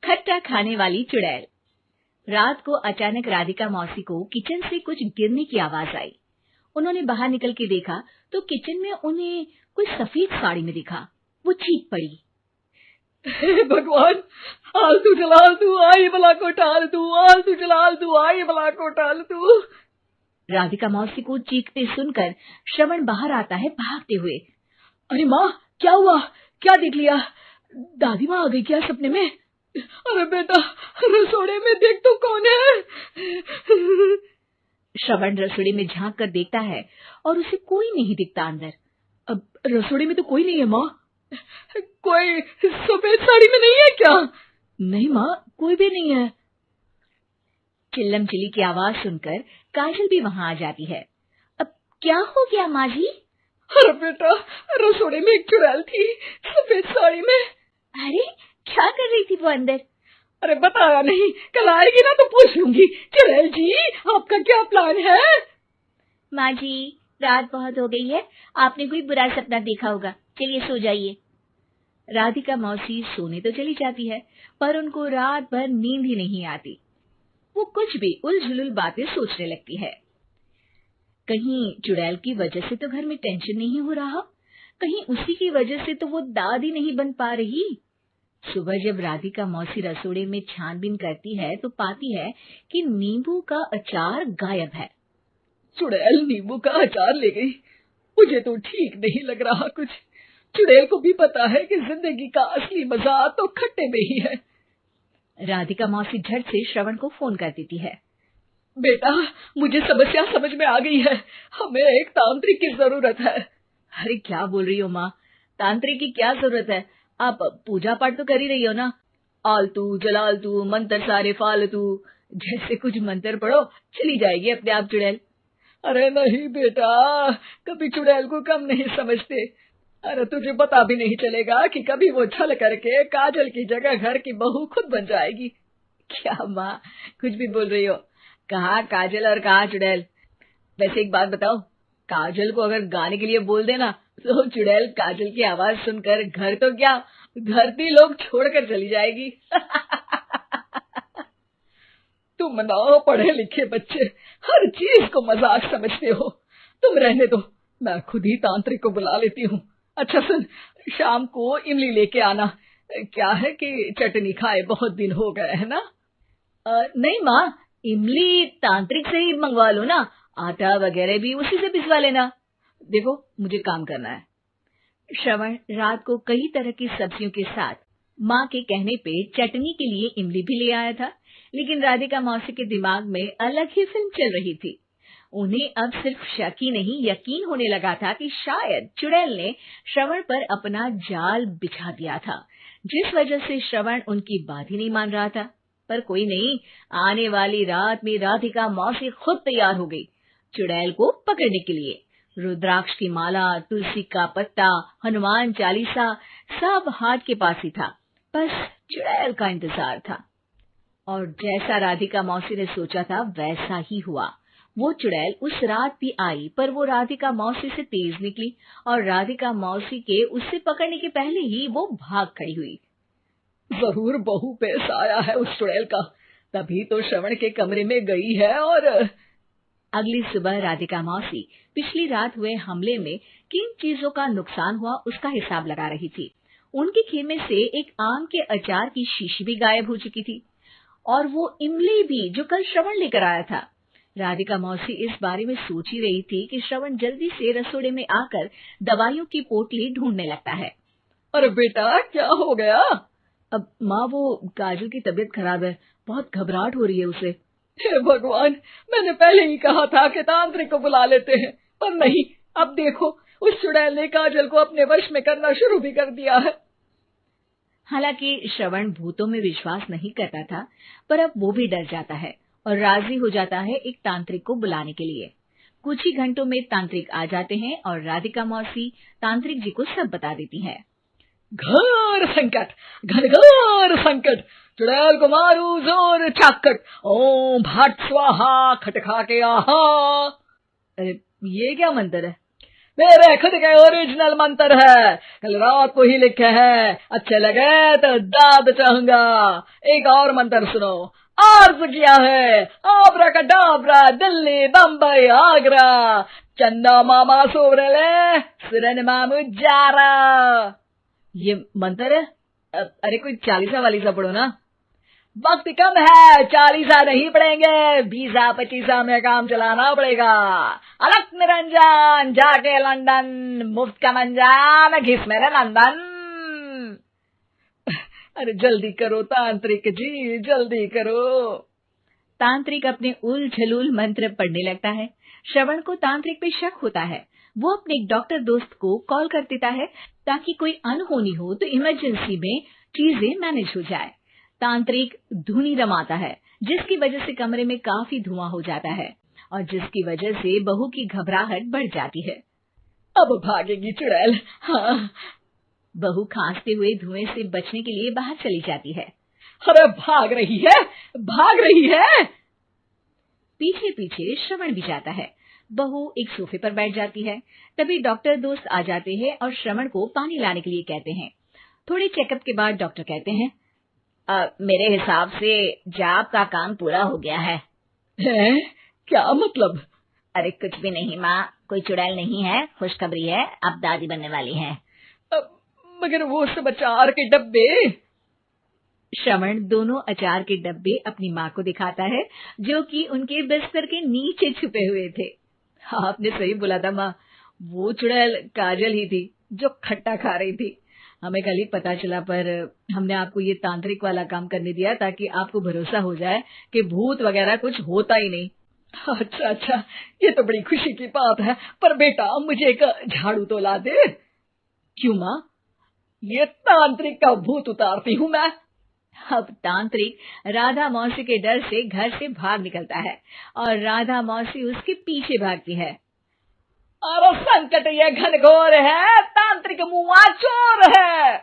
खट्टा खाने वाली चुड़ैल। रात को अचानक राधिका मौसी को किचन से कुछ गिरने की आवाज आई। उन्होंने बाहर निकल के देखा तो किचन में उन्हें कोई सफेद साड़ी में दिखा। वो चीख पड़ी, हे भगवान, आलतू जलाल तू आई बला को टाल तू, आलतू जलाल तू आई बला को टाल तू। राधिका मौसी को चीखते सुनकर श्रवण बाहर आता है भागते हुए। अरे माँ, क्या हुआ? क्या देख लिया? दादी माँ आ गई क्या सपने में? अरे बेटा, रसोड़े में देख तो कौन है? श्रवण रसोड़े में झांक कर देखता है और उसे कोई नहीं दिखता अंदर। अब रसोड़े में तो कोई नहीं है माँ। कोई सफेद साड़ी में नहीं है क्या? नहीं माँ, कोई भी नहीं है। चिल्लम चिल्ली की आवाज सुनकर काजल भी वहां आ जाती है। अब क्या हो गया माँ जी? अरे बेटा, रसोड़े में एक चुड़ैल थी सफेद साड़ी में। अरे क्या कर रही थी वो अंदर? अरे बताया नहीं, कल आएगी ना तो पूछ लूंगी। चुड़ैल जी, आपका क्या प्लान है? माँ जी, रात बहुत हो गई है, आपने कोई बुरा सपना देखा होगा, चलिए सो जाइए। राधिका मौसी सोने तो चली जाती है, पर उनको रात भर नींद ही नहीं आती। वो कुछ भी उलझुल बातें सोचने लगती है। कहीं चुड़ैल की वजह से तो घर में टेंशन नहीं हो रहा, कहीं उसी की वजह से तो वो दादी नहीं बन पा रही। सुबह जब राधिका मौसी रसोड़े में छानबीन करती है तो पाती है कि नींबू का अचार गायब है। चुड़ैल नींबू का अचार ले गई, मुझे तो ठीक नहीं लग रहा कुछ। चुड़ैल को भी पता है कि जिंदगी का असली मजा तो खट्टे में ही है। राधिका मौसी झट से श्रवण को फोन कर देती है। बेटा, मुझे समस्या समझ में आ गई है, हमें एक तांत्रिक की जरूरत है। अरे क्या बोल रही हो माँ, तांत्रिक की क्या जरूरत है? आप पूजा पाठ तो कर ही रही हो ना। आलतू जलालतू मंत्र सारे फालतू जैसे कुछ मंत्र पढ़ो, चली जाएगी अपने आप चुड़ैल। अरे नहीं बेटा, कभी चुड़ैल को कम नहीं समझते। अरे तुझे पता भी नहीं चलेगा कि कभी वो छल करके काजल की जगह घर की बहू खुद बन जाएगी। क्या माँ, कुछ भी बोल रही हो? कहाँ काजल और कहाँ चुड़ैल? वैसे एक बात बताओ, काजल को अगर गाने के लिए बोल देना तो चुड़ैल काजल की आवाज सुनकर घर तो क्या, धरती लोग छोड़कर चली जाएगी। तुम ना पढ़े लिखे बच्चे हर चीज को मजाक समझते हो। तुम रहने दो, मैं खुद ही तांत्रिक को बुला लेती हूँ। अच्छा सुन, शाम को इमली लेके आना। क्या है कि चटनी खाए बहुत दिन हो गए है ना। नहीं माँ, इमली तांत्रिक से ही मंगवा लो ना, आटा वगैरह भी उसी से पिसवा लेना। देखो मुझे काम करना है। श्रवण रात को कई तरह की सब्जियों के साथ माँ के कहने पे चटनी के लिए इमली भी ले आया था, लेकिन राधिका मौसी के दिमाग में अलग ही फिल्म चल रही थी। उन्हें अब सिर्फ शक ही नहीं यकीन होने लगा था कि शायद चुड़ैल ने श्रवण पर अपना जाल बिछा दिया था, जिस वजह से श्रवण उनकी बात ही नहीं मान रहा था। पर कोई नहीं, आने वाली रात में राधिका मौसी खुद तैयार हो गई चुड़ैल को पकड़ने के लिए। रुद्राक्ष की माला, तुलसी का पत्ता, हनुमान चालीसा सब हाथ के पास ही था, बस चुड़ैल का इंतजार था। और जैसा राधिका मौसी ने सोचा था वैसा ही हुआ। वो चुड़ैल उस रात भी आई, पर वो राधिका मौसी से तेज निकली और राधिका मौसी के उससे पकड़ने के पहले ही वो भाग खड़ी हुई। जरूर बहू पे साया है उस चुड़ैल का, तभी तो श्रवण के कमरे में गई है। और अगली सुबह राधिका मौसी पिछली रात हुए हमले में किन चीजों का नुकसान हुआ उसका हिसाब लगा रही थी। उनके खेमे से एक आम के अचार की शीशी भी गायब हो चुकी थी और वो इमली भी जो कल श्रवण लेकर आया था। राधिका मौसी इस बारे में सोच ही रही थी कि श्रवण जल्दी से रसोड़े में आकर दवाइयों की पोटली ढूंढने लगता है। अरे बेटा, क्या हो गया? अब माँ, वो काजल की तबीयत खराब है, बहुत घबराहट हो रही है उसे। हे भगवान, मैंने पहले ही कहा था कि तांत्रिक को बुला लेते हैं, पर नहीं। अब देखो, उस चुड़ैल ने काजल को अपने वश में करना शुरू भी कर दिया है। हालांकि श्रवण भूतों में विश्वास नहीं करता था, पर अब वो भी डर जाता है और राजी हो जाता है एक तांत्रिक को बुलाने के लिए। कुछ ही घंटों में तांत्रिक आ जाते हैं और राधिका मौसी तांत्रिक जी को सब बता देती है। घोर संकट, घनघोर संकट, चुड़ैल को मारू जोर चाकट, ओम भट स्वाहा खटखा के आहा। अरे ये क्या मंत्र है? मेरे खुद के ओरिजिनल मंत्र है, कल रात को ही लिखे हैं। अच्छे लगे तो दाद चाहूंगा। एक और मंत्र सुनो। अर्ज किया है आब्राकडाब्रा, दिल्ली बम्बई आगरा, चंदा मामा सोबरले सुरन मामू जारा। ये मंत्र है? अरे कोई चालीसा वालीसा पढ़ो ना। वक्त कम है, 40 नहीं पड़ेंगे, 20-25 में काम चलाना पड़ेगा। अलग निरंजन जाके लंदन, मुफ्त का मंजान घिस मेरे नंदन। अरे जल्दी करो तांत्रिक जी, जल्दी करो। तांत्रिक अपने उल झलूल मंत्र पढ़ने लगता है। श्रवण को तांत्रिक पे शक होता है। वो अपने एक डॉक्टर दोस्त को कॉल कर देता है ताकि कोई अनहोनी हो तो इमरजेंसी में चीजें मैनेज हो जाए। तांत्रिक धुनी रमाता है, जिसकी वजह से कमरे में काफी धुआं हो जाता है और जिसकी वजह से बहू की घबराहट बढ़ जाती है। अब भागेगी चुड़ैल। हाँ। बहू खांसते हुए धुएं से बचने के लिए बाहर चली जाती है। अरे भाग रही है, भाग रही है। पीछे पीछे श्रवण भी जाता है। बहू एक सोफे पर बैठ जाती है। तभी डॉक्टर दोस्त आ जाते हैं और श्रवण को पानी लाने के लिए कहते हैं। थोड़े चेकअप के बाद डॉक्टर कहते हैं, मेरे हिसाब से जाप का काम पूरा हो गया है। क्या मतलब? अरे कुछ भी नहीं माँ, कोई चुड़ैल नहीं है, खुशखबरी है, अब दादी बनने वाली है। मगर वो सब अचार के डब्बे। श्रवण दोनों अचार के डब्बे अपनी माँ को दिखाता है, जो कि उनके बिस्तर के नीचे छुपे हुए थे। आपने सही बोला था माँ, वो चुड़ैल काजल ही थी जो खट्टा खा रही थी। हमें कल ही पता चला, पर हमने आपको ये तांत्रिक वाला काम करने दिया ताकि आपको भरोसा हो जाए कि भूत वगैरह कुछ होता ही नहीं। अच्छा अच्छा, ये तो बड़ी खुशी की बात है। पर बेटा मुझे एक झाड़ू तो ला दे। क्यों माँ? ये तांत्रिक का भूत उतारती हूँ मैं। अब तांत्रिक राधा मौसी के डर से घर से भाग निकलता है और राधा मौसी उसके पीछे भागती है। अरे संकट ये घनघोर है, तांत्रिक मुआ चोर है।